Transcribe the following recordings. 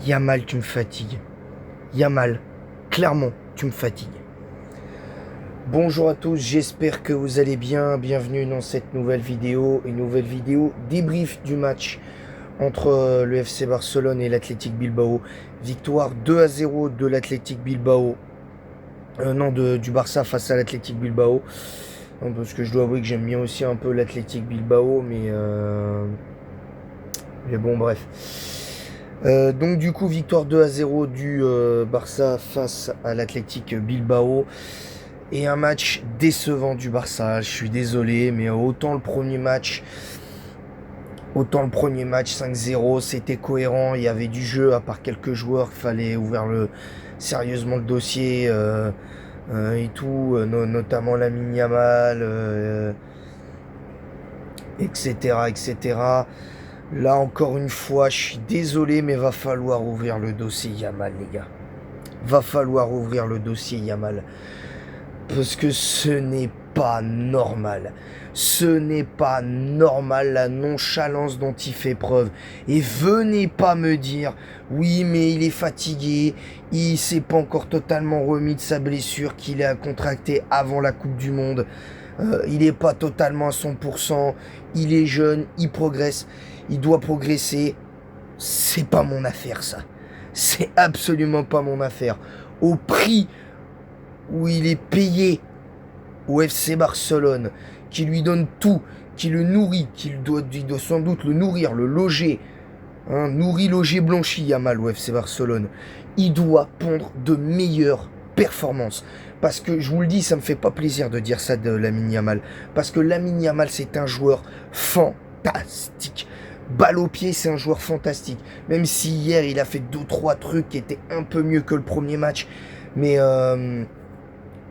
Yamal, tu me fatigues. Yamal, clairement, tu me fatigues. Bonjour à tous, j'espère que vous allez bien. Bienvenue dans cette nouvelle vidéo. Une nouvelle vidéo débrief du match entre le FC Barcelone et l'Athletic Bilbao. Victoire 2-0 de l'Athletic Bilbao. Du Barça face à l'Athletic Bilbao. Non, parce que je dois avouer que j'aime bien aussi un peu l'Athletic Bilbao, mais bon, bref. Donc du coup, victoire 2-0 du Barça face à l'Athletic Bilbao. Et un match décevant du Barça. Je suis désolé, mais autant le premier match 5-0, c'était cohérent. Il y avait du jeu, à part quelques joueurs. Il fallait ouvrir sérieusement le dossier et tout, notamment Lamine Yamal, etc., etc. Là, encore une fois, je suis désolé, mais va falloir ouvrir le dossier Yamal, les gars. Va falloir ouvrir le dossier Yamal. Parce que ce n'est pas normal. Ce n'est pas normal la nonchalance dont il fait preuve. Et venez pas me dire, oui, mais il est fatigué, il s'est pas encore totalement remis de sa blessure qu'il a contractée avant la Coupe du Monde. Il n'est pas totalement à 100%, il est jeune, il progresse, il doit progresser. C'est pas mon affaire, ça. C'est absolument pas mon affaire. Au prix où il est payé au FC Barcelone, qui lui donne tout, qui le nourrit, il doit sans doute le nourrir, le loger, nourri, logé, blanchi, Yamal au FC Barcelone. Il doit pondre de meilleures performances. Parce que, je vous le dis, ça me fait pas plaisir de dire ça de Lamine Yamal. Parce que Lamine Yamal, c'est un joueur fantastique. Balle au pied, c'est un joueur fantastique. Même si hier, il a fait 2-3 trucs qui étaient un peu mieux que le premier match. Mais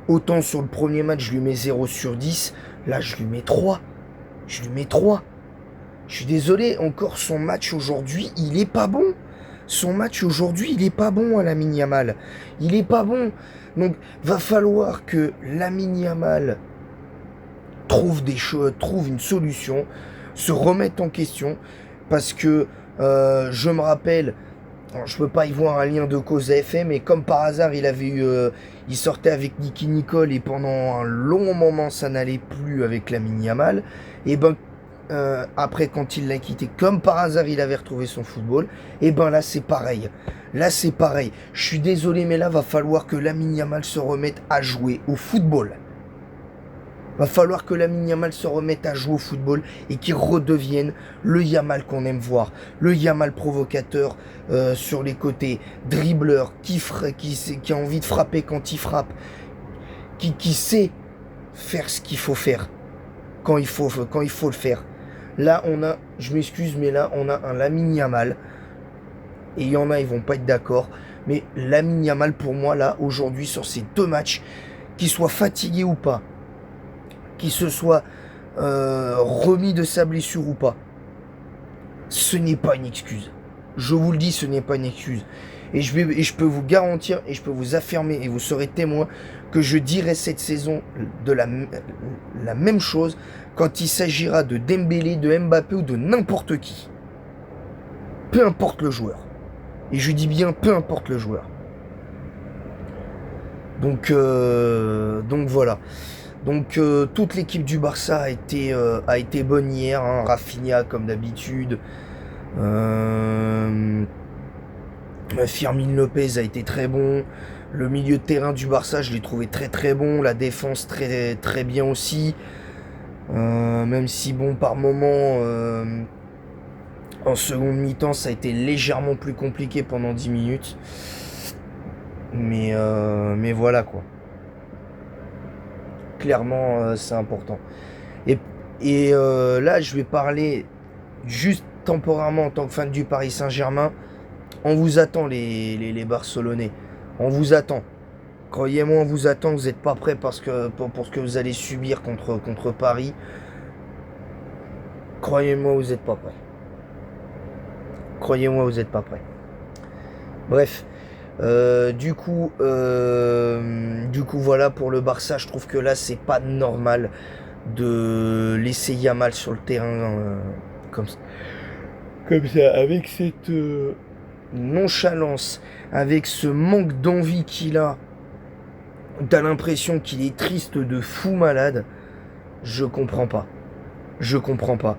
autant sur le premier match, je lui mets 0 sur 10. Là, je lui mets 3. Je lui mets 3. Je suis désolé, encore son match aujourd'hui, il est pas bon. Son match aujourd'hui, il est pas bon à Lamine Yamal. Il est pas bon. Donc, va falloir que Lamine Yamal trouve une solution, se remette en question. Parce que je me rappelle, alors, je peux pas y voir un lien de cause à effet, mais comme par hasard, il sortait avec Nicky Nicole et pendant un long moment, ça n'allait plus avec Lamine Yamal. Et ben, après, quand il l'a quitté, comme par hasard, il avait retrouvé son football. Et ben là, c'est pareil. Là, c'est pareil. Je suis désolé, mais là, va falloir que Lamine Yamal se remette à jouer au football. Va falloir que Lamine Yamal se remette à jouer au football et qu'il redevienne le Yamal qu'on aime voir. Le Yamal provocateur sur les côtés, dribbleur, qui a envie de frapper quand il frappe, qui sait faire ce qu'il faut faire quand il faut le faire. Là, je m'excuse, mais là, on a un Lamine Yamal. Et il y en a, ils vont pas être d'accord. Mais Lamine Yamal, pour moi, là, aujourd'hui, sur ces 2 matchs, qu'il soit fatigué ou pas, qu'il se soit remis de sa blessure ou pas, ce n'est pas une excuse. Je vous le dis, ce n'est pas une excuse. Et je peux vous garantir, et je peux vous affirmer, et vous serez témoin, que je dirai cette saison de la même chose quand il s'agira de Dembélé, de Mbappé ou de n'importe qui. Peu importe le joueur. Et je dis bien peu importe le joueur. Donc voilà. Donc toute l'équipe du Barça a été bonne hier, Rafinha comme d'habitude. Firmin Lopez a été très bon. Le milieu de terrain du Barça, je l'ai trouvé très très bon. La défense très très bien aussi. Même si bon, par moment, en seconde mi-temps, ça a été légèrement plus compliqué pendant 10 minutes. Mais voilà quoi. Clairement, c'est important. Et là, je vais parler juste temporairement en tant que fan du Paris Saint-Germain. On vous attend, les Barcelonais. On vous attend. Croyez-moi, on vous attend. Vous n'êtes pas prêts pour ce que vous allez subir contre Paris. Croyez-moi, vous n'êtes pas prêts. Croyez-moi, vous n'êtes pas prêts. Bref. Du coup, voilà, pour le Barça, je trouve que là, c'est pas normal de laisser Yamal sur le terrain comme ça, avec cette nonchalance, avec ce manque d'envie qu'il a, t'as l'impression qu'il est triste de fou malade, je comprends pas. Je comprends pas.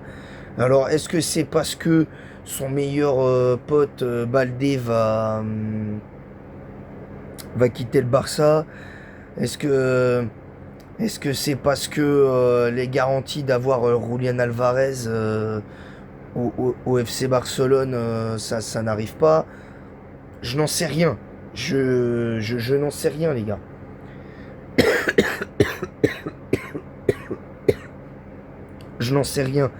Alors, est-ce que c'est parce que son meilleur pote Baldé va quitter le Barça? Est-ce que c'est parce que les garanties d'avoir Julián Alvarez au FC Barcelone, ça n'arrive pas? Je n'en sais rien. Je n'en sais rien, les gars. Je n'en sais rien.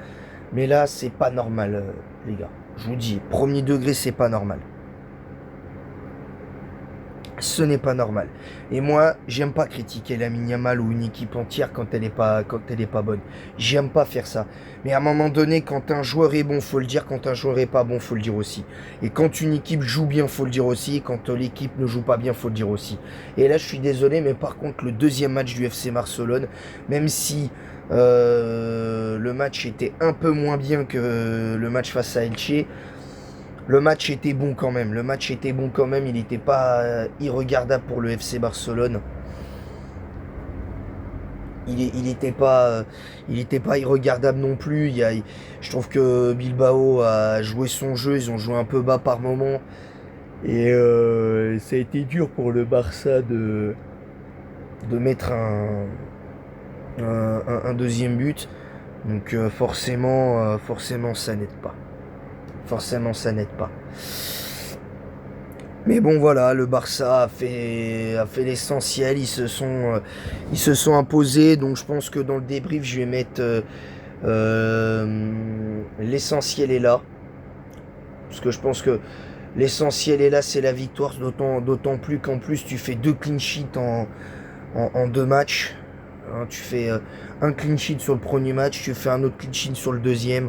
Mais là, c'est pas normal, les gars. Je vous dis, premier degré, c'est pas normal. Ce n'est pas normal. Et moi, j'aime pas critiquer Lamine Yamal ou une équipe entière quand elle est pas bonne. J'aime pas faire ça. Mais à un moment donné, quand un joueur est bon, faut le dire. Quand un joueur est pas bon, faut le dire aussi. Et quand une équipe joue bien, faut le dire aussi. Et quand l'équipe ne joue pas bien, faut le dire aussi. Et là, je suis désolé, mais par contre, le deuxième match du FC Barcelone, même si le match était un peu moins bien que le match face à Elche, le match était bon quand même. Il n'était pas irregardable pour le FC Barcelone. Il n'était pas irregardable non plus. Je trouve que Bilbao a joué son jeu. Ils ont joué un peu bas par moment. Et ça a été dur pour le Barça de mettre un deuxième but. Donc forcément, ça n'aide pas. Forcément, ça n'aide pas. Mais bon, voilà, le Barça a fait l'essentiel. Ils se sont imposés. Donc, je pense que dans le débrief, je vais mettre l'essentiel est là. Parce que je pense que l'essentiel est là, c'est la victoire. D'autant plus qu'en plus, tu fais 2 clean sheets en 2 matchs. Hein, tu fais un clean sheet sur le premier match, tu fais un autre clean sheet sur le deuxième.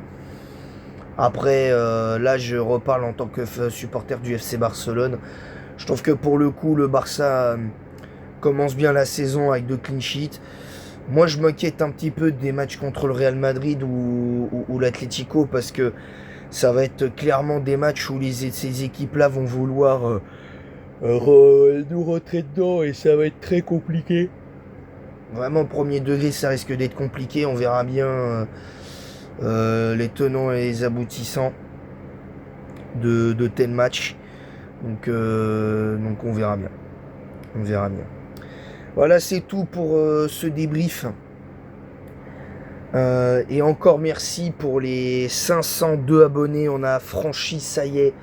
Après, là, je reparle en tant que supporter du FC Barcelone. Je trouve que pour le coup, le Barça commence bien la saison avec 2 clean sheets. Moi, je m'inquiète un petit peu des matchs contre le Real Madrid ou l'Atlético parce que ça va être clairement des matchs où ces équipes-là vont vouloir nous rentrer dedans et ça va être très compliqué. Vraiment, premier degré, ça risque d'être compliqué. On verra bien les tenants et les aboutissants de tels matchs. Donc on verra bien. On verra bien. Voilà, c'est tout pour ce débrief. Et encore merci pour les 502 abonnés. On a franchi, ça y est,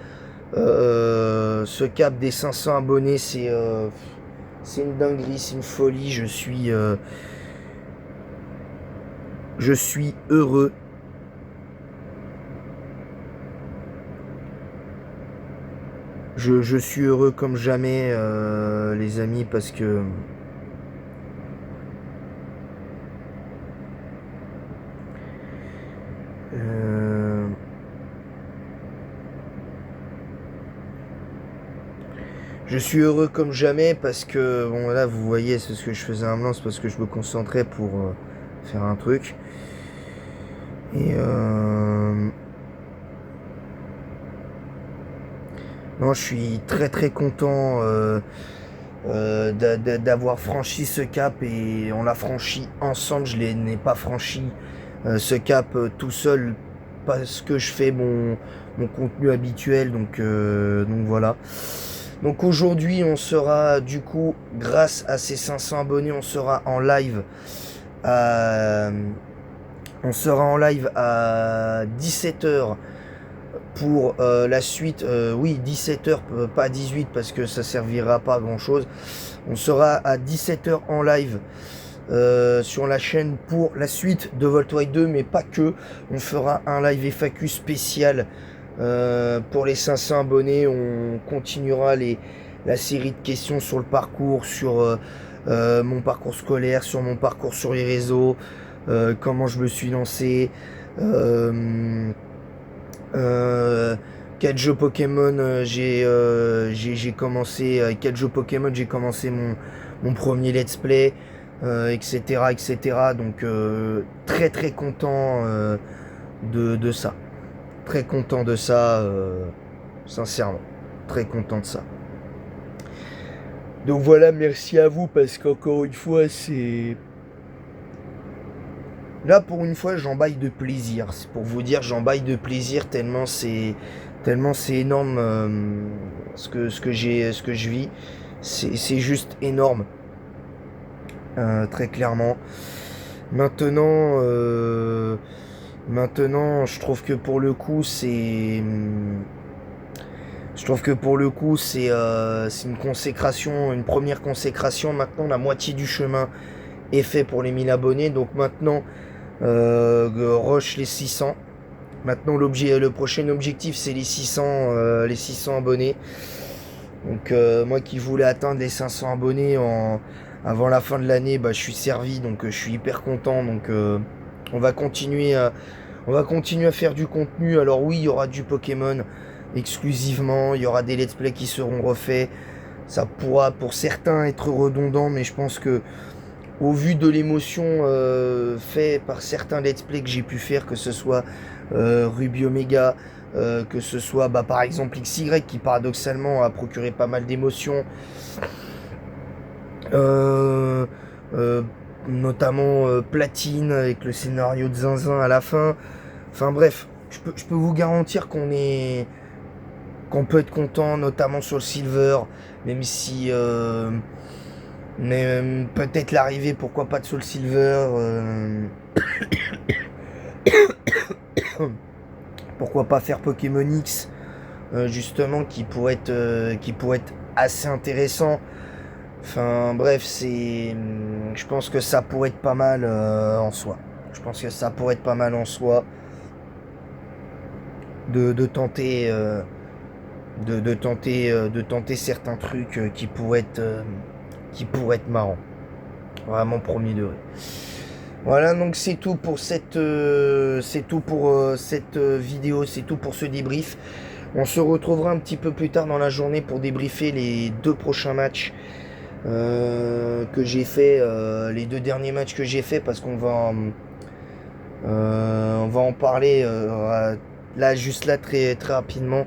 ce cap des 500 abonnés. C'est une dinguerie, c'est une folie. Je suis heureux. Je suis heureux comme jamais, les amis, parce que je suis heureux comme jamais parce que, bon là vous voyez, c'est ce que je faisais un blanc, c'est parce que je me concentrais pour faire un truc. Et non, je suis très très content d'avoir franchi ce cap et on l'a franchi ensemble. Je n'ai pas franchi ce cap tout seul parce que je fais mon contenu habituel. Donc voilà. Donc aujourd'hui, on sera du coup, grâce à ces 500 abonnés, on sera en live à 17h pour la suite. Oui, 17h, pas 18 parce que ça servira pas à grand chose. On sera à 17h en live sur la chaîne pour la suite de Voltwide 2, mais pas que. On fera un live FAQ spécial pour les 500 abonnés. On continuera la série de questions sur le parcours, sur mon parcours scolaire, sur mon parcours sur les réseaux, comment je me suis lancé, quel jeu Pokémon j'ai commencé, avec quel jeu Pokémon j'ai commencé mon premier let's play, etc. Donc très très content de ça. Très content de ça, sincèrement. très content de ça. Donc voilà, merci à vous parce qu'encore une fois, c'est... Là, pour une fois, j'emballe de plaisir. C'est pour vous dire, j'emballe de plaisir tellement c'est énorme ce que je vis. C'est juste énorme, très clairement. Maintenant, je trouve que pour le coup, c'est une consécration, une première consécration. Maintenant, la moitié du chemin est fait pour les 1000 abonnés. Donc maintenant, rush les 600. Maintenant, le prochain objectif, c'est les 600 abonnés. Donc, moi qui voulais atteindre les 500 abonnés avant la fin de l'année, je suis servi. Donc, je suis hyper content. Donc, on va continuer à faire du contenu. Alors oui, il y aura du Pokémon exclusivement. Il y aura des let's play qui seront refaits. Ça pourra pour certains être redondant, mais je pense que au vu de l'émotion fait par certains let's play que j'ai pu faire, que ce soit Ruby Omega, que ce soit par exemple XY qui paradoxalement a procuré pas mal d'émotions, notamment Platine avec le scénario de Zinzin à la fin. Enfin bref, je peux vous garantir qu'on peut être content, notamment sur le Silver, même si mais peut-être l'arrivée, pourquoi pas de Soul Silver, pourquoi pas faire Pokémon X, justement, qui pourrait être assez intéressant. Enfin bref, je pense que ça pourrait être pas mal en soi. Je pense que ça pourrait être pas mal en soi de tenter certains trucs qui pourraient être marrants. Vraiment premier degré. Voilà, donc c'est tout pour cette vidéo, c'est tout pour ce débrief. On se retrouvera un petit peu plus tard dans la journée pour débriefer les 2 prochains matchs que j'ai fait, les 2 derniers matchs que j'ai fait, parce qu'on va en parler là très très rapidement.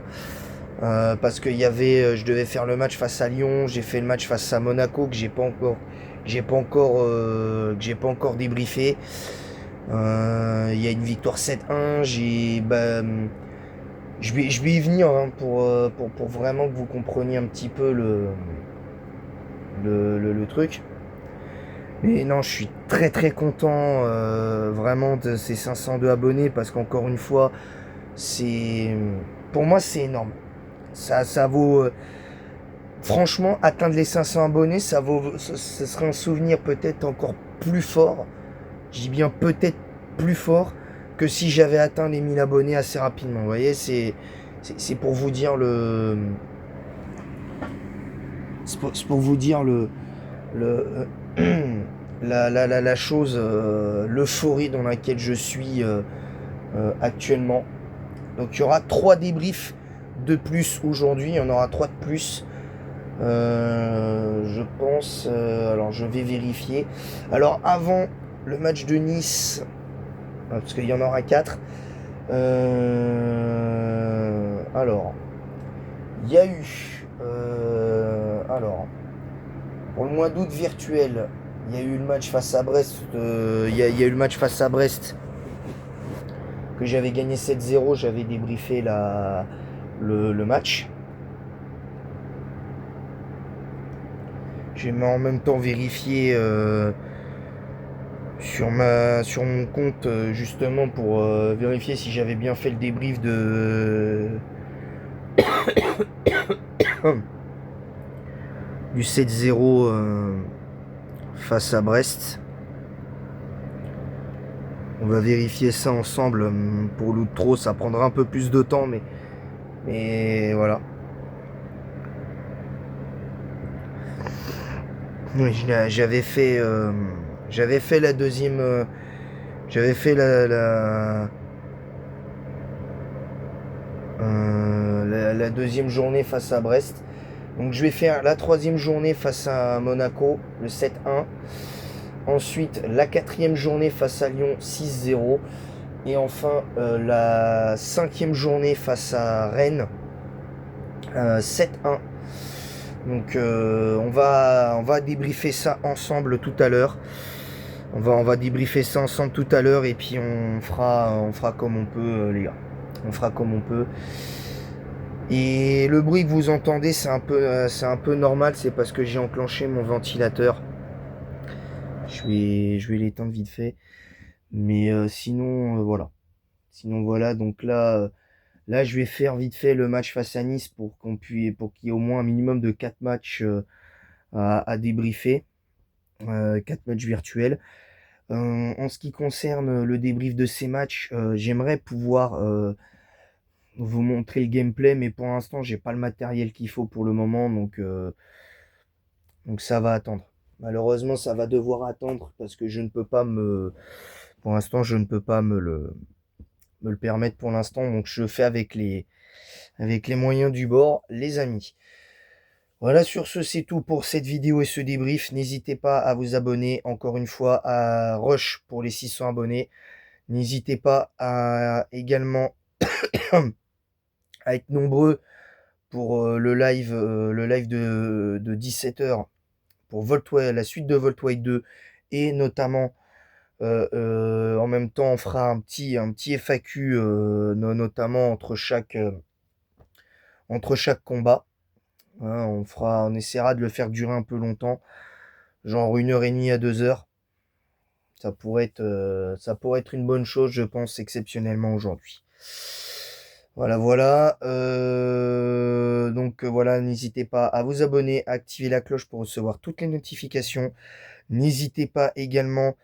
Parce que je devais faire le match face à Lyon, j'ai fait le match face à Monaco que j'ai pas encore débriefé. Il y a une victoire 7-1. Je vais y venir hein, pour vraiment que vous compreniez un petit peu le truc. Mais non, je suis très très content vraiment de ces 502 abonnés, parce qu'encore une fois, pour moi c'est énorme. Ça vaut franchement, atteindre les 500 abonnés, ce serait un souvenir peut-être encore plus fort. Je dis bien peut-être plus fort que si j'avais atteint les 1000 abonnés assez rapidement. Vous voyez, c'est pour vous dire c'est pour vous dire la chose, l'euphorie dans laquelle je suis actuellement. Donc il y aura 3 débriefs de plus aujourd'hui, il y en aura 3 de plus. Je pense, alors je vais vérifier. Alors avant le match de Nice, parce qu'il y en aura 4. Alors, il y a eu, alors, pour le mois d'août virtuel, il y a eu le match face à Brest. Il y a eu le match face à Brest que j'avais gagné 7-0. J'avais débriefé le match. J'ai en même temps vérifié sur mon compte justement pour vérifier si j'avais bien fait le débrief du 7-0 face à Brest. On va vérifier ça ensemble. Pour l'outro, ça prendra un peu plus de temps, mais voilà. Oui, j'avais fait la deuxième. J'avais fait la deuxième journée face à Brest. Donc je vais faire la 3e journée face à Monaco, le 7-1. Ensuite, la 4e journée face à Lyon, 6-0. Et enfin, la 5e journée face à Rennes, 7-1. Donc on va débriefer ça ensemble tout à l'heure. On va débriefer ça ensemble tout à l'heure et puis on fera comme on peut, les gars. On fera comme on peut. Et le bruit que vous entendez, c'est un peu normal, c'est parce que j'ai enclenché mon ventilateur. Je vais l'éteindre vite fait. Mais sinon, voilà. Sinon, voilà. Donc là, je vais faire vite fait le match face à Nice pour qu'il y ait au moins un minimum de 4 matchs à débriefer. 4 matchs virtuels. En ce qui concerne le débrief de ces matchs, j'aimerais pouvoir vous montrer le gameplay, mais pour l'instant, j'ai pas le matériel qu'il faut pour le moment, donc ça va attendre. Malheureusement, ça va devoir attendre parce que je ne peux pas pour l'instant, je ne peux pas me le permettre pour l'instant, donc je fais avec les moyens du bord, les amis. Voilà, sur ce, c'est tout pour cette vidéo et ce débrief. N'hésitez pas à vous abonner, encore une fois, à Rush pour les 600 abonnés. N'hésitez pas à également à être nombreux pour le live de 17h pour la suite de Voltway 2 et notamment en même temps on fera un petit FAQ notamment entre chaque combat. Hein, on essaiera de le faire durer un peu longtemps, genre 1h30 à 2h. Ça pourrait être une bonne chose, je pense, exceptionnellement aujourd'hui. Voilà, voilà. Donc voilà, n'hésitez pas à vous abonner, à activer la cloche pour recevoir toutes les notifications. N'hésitez pas également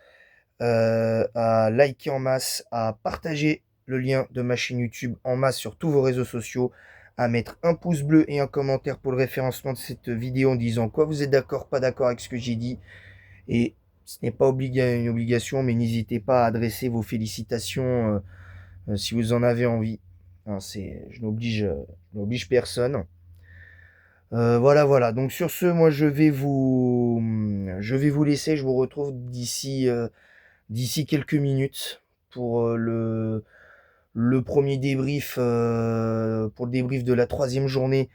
à liker en masse, à partager le lien de ma chaîne YouTube en masse sur tous vos réseaux sociaux, à mettre un pouce bleu et un commentaire pour le référencement de cette vidéo en disant quoi vous êtes d'accord, pas d'accord avec ce que j'ai dit. Et ce n'est pas une obligation, mais n'hésitez pas à adresser vos félicitations si vous en avez envie. Hein, je n'oblige personne. Voilà, voilà. Donc sur ce, moi je vais vous laisser. Je vous retrouve d'ici quelques minutes pour le premier débrief, pour le débrief de la 3e journée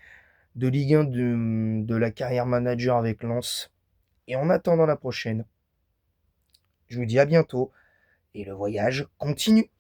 de Ligue 1 de la carrière manager avec Lens. Et en attendant la prochaine, je vous dis à bientôt et le voyage continue.